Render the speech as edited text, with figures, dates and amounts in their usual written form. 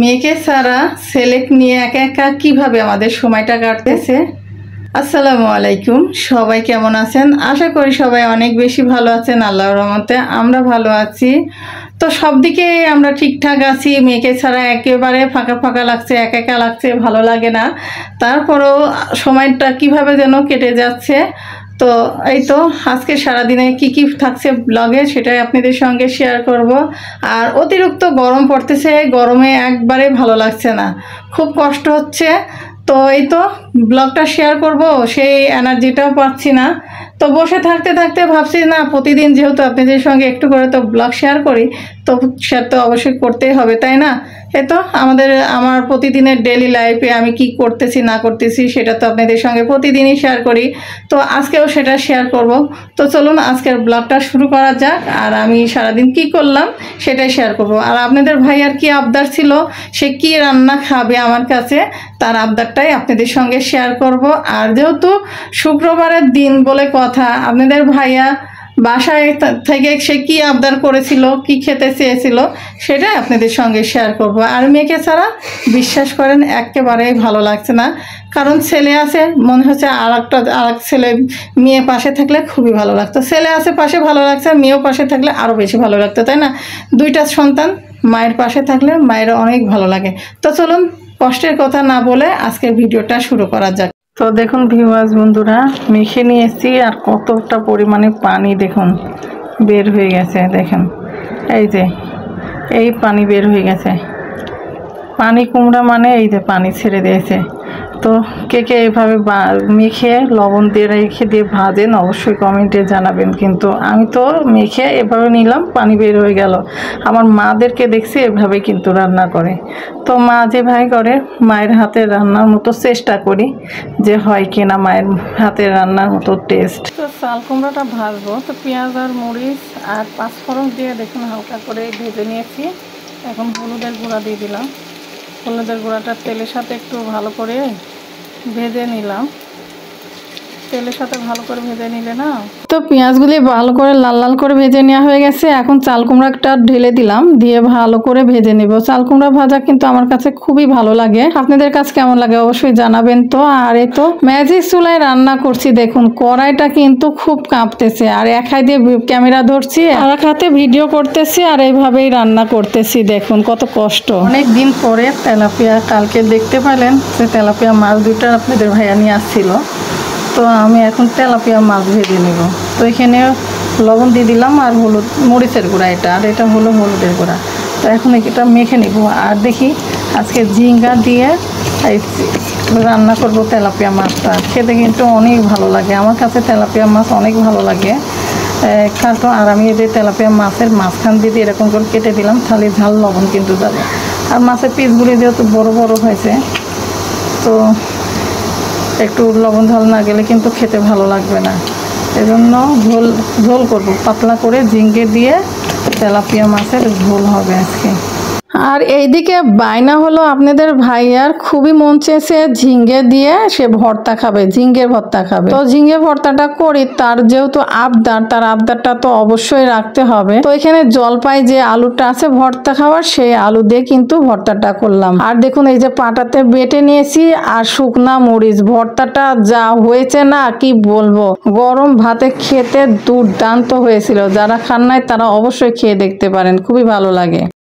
মেয়েকে ছাড়া ছেলেক নিয়ে একা একা কিভাবে আমাদের সময়টা কাটতেছে। আসসালামু আলাইকুম, সবাই কেমন আছেন? আশা করি সবাই অনেক বেশি ভালো আছেন। আল্লাহর রহমতে আমরা ভালো আছি। তো সব দিকে আমরা ঠিকঠাক আছি। মেয়েকে ছাড়া একেবারে ফাঁকা ফাঁকা লাগছে, একা একা লাগছে, ভালো লাগে না। তারপরেও সময়টা কিভাবে যেন কেটে যাচ্ছে। তো এই তো আজকে সারাদিনে কি কি থাকছে ব্লগে সেটাই আপনাদের সঙ্গে শেয়ার করব। আর অতিরিক্ত গরম পড়তেছে, গরমে একবারে ভালো লাগছে না, খুব কষ্ট হচ্ছে। তো এই তো ব্লগটা শেয়ার করব, সেই এনার্জিটাও পাচ্ছি না। তো বসে থাকতে থাকতে ভাবছি না, প্রতিদিন যেহেতু আপনাদের সঙ্গে একটু করে তো ব্লগ শেয়ার করি, তো শেয়ার তো অবশ্যই করতেই হবে, তাই না? এ তো আমার প্রতিদিনের ডেইলি লাইফে আমি কি করতেছি না করতেছি সেটা তো আপনাদের সঙ্গে প্রতিদিনই শেয়ার করি। তো আজকেও সেটা শেয়ার করব। তো চলুন আজকের ব্লগটা শুরু করা যাক। আর আমি সারাদিন কি করলাম সেটাই শেয়ার করব। আর আপনাদের ভাইয়ার কি আবদার ছিল, সে কি রান্না খাবে আমার কাছে, তার আবদারটাই আপনাদের সঙ্গে শেয়ার করব। আর যেহেতু শুক্রবারের দিন বলে কথা, আপনাদের ভাইয়া বাসায় থেকে সে কি আবদার করেছিল, কি খেতে চেয়েছিল, সেটাই আপনাদের সঙ্গে শেয়ার করব। আর মেয়েকে ছাড়া বিশ্বাস করেন একেবারেই ভালো লাগছে না। কারণ ছেলে আছে, মনে হচ্ছে আর এক ছেলে মেয়ে পাশে থাকলে খুবই ভালো লাগতো। ছেলে আছে পাশে ভালো লাগছে, মেয়েও পাশে থাকলে আরও বেশি ভালো লাগতো, তাই না? দুইটা সন্তান মায়ের পাশে থাকলে মায়ের অনেক ভালো লাগে। তো চলুন কষ্টের কথা না বলে আজকের ভিডিওটা শুরু করা যাক। তো দেখুন ভিউয়ার্স বন্ধুরা, মেখে নিয়ে এসেছি আর কতটা পরিমাণে পানি দেখুন বের হয়ে গেছে। দেখেন এই যে এই পানি বের হয়ে গেছে, পানি কুমড়া মানে এই যে পানি ছেড়ে দিয়েছে। তো কে কে এভাবে মেখে লবণ দিয়ে রেখে দিয়ে ভাজেন অবশ্যই কমেন্টে জানাবেন। কিন্তু আমি তো মেখে এভাবে নিলাম, পানি বের হয়ে গেল। আমার মাদেরকে দেখছি এভাবে কিন্তু রান্না করে। তো মা যেভাবে করে মায়ের হাতের রান্নার মতো চেষ্টা করি যে হয় কিনা মায়ের হাতের রান্নার মতো টেস্ট। তো চাল কুমড়াটা ভাজবো, তো পেঁয়াজ আর মরিচ আর পাঁচফোড়ন দিয়ে দেখুন হালকা করে ভেজে নিয়েছি। এখন হলুদের গুঁড়া দিয়ে দিলাম। হলুদের গুঁড়াটা তেলের সাথে একটু ভালো করে ভেজে নিলাম। তেলের সাথে ভালো করে ভেজে নিলে না, তো পেঁয়াজগুলি ভালো করে লাল লাল করে ভেজে নেওয়া হয়ে গেছে। এখন চাল কুমড়াটা ঢেলে দিলাম, দিয়ে ভালো করে ভেজে নেব। চাল কুমড়া ভাজা কিন্তু আমার কাছে খুবই ভালো লাগে। আপনাদের কাছে কেমন লাগে অবশ্যই জানাবেন। তো আর এই তো ম্যাজিক চুলায় রান্না করছি। দেখুন কড়াইটা কিন্তু খুব কাঁপতেছে, আর এক হাত দিয়ে ক্যামেরা ধরছি আর এক হাতে ভিডিও করতেছি, আর এইভাবেই রান্না করতেছি। দেখুন কত কষ্ট। অনেক দিন পরে তেলাপিয়া, কালকে দেখতে পেলেন যে তেলাপিয়া মাছ দুটো আপনাদের ভাইয়া নিয়ে আসছিল। তো আমি এখন তেলাপিয়া মাছ ভেজে নেব। তো এখানে লবণ দিয়ে দিলাম আর হলুদ, মরিচের গুঁড়া এটা, আর এটা হলো হলুদের গুঁড়া। তো এখন এটা মেখে নেব। আর দেখি আজকে ঝিঙ্গা দিয়ে রান্না করব তেলাপিয়া মাছটা। খেতে কিন্তু অনেক ভালো লাগে, আমার কাছে তেলাপিয়া মাছ অনেক ভালো লাগে কাটো। আর আমি এই যে তেলাপিয়া মাছের মাঝখান দিয়ে এরকম করে কেটে দিলাম, তাহলে ঝাল লবণ কিন্তু যাবে। আর মাছের পিসগুলি যেহেতু বড় বড় হয়েছে, তো একটু লবণ ঝাল না গেলে কিন্তু খেতে ভালো লাগবে না। এজন্য ঝোল করব, পাতলা করে ঝিঙ্গে দিয়ে তেলাপিয়া মাছের ঝোল হবে আজকে। আর এইদিকে বায়না হলো আপনাদের ভাইয়ার খুবই মন চেয়েছে ঝিঙ্গে দিয়ে সে ভর্তা খাবে, ঝিঙ্গের ভর্তা খাবে। তো ঝিঙ্গে ভর্তাটা করি, তার যেহেতু আবদার, তার আবদারটা তো অবশ্যই রাখতে হবে। তো এখানে জলপাই যে আলুটা আছে ভর্তা খাওয়ার, সেই আলু দিয়ে কিন্তু ভর্তাটা করলাম। আর দেখুন এই যে পাটাতে বেটে নিয়েছি আর শুকনা মরিচ, ভর্তাটা যা হয়েছে না কি বলবো, গরম ভাতে খেতে দুর্দান্ত হয়েছিল। যারা খান নাই তারা অবশ্যই খেয়ে দেখতে পারেন, খুবই ভালো লাগে।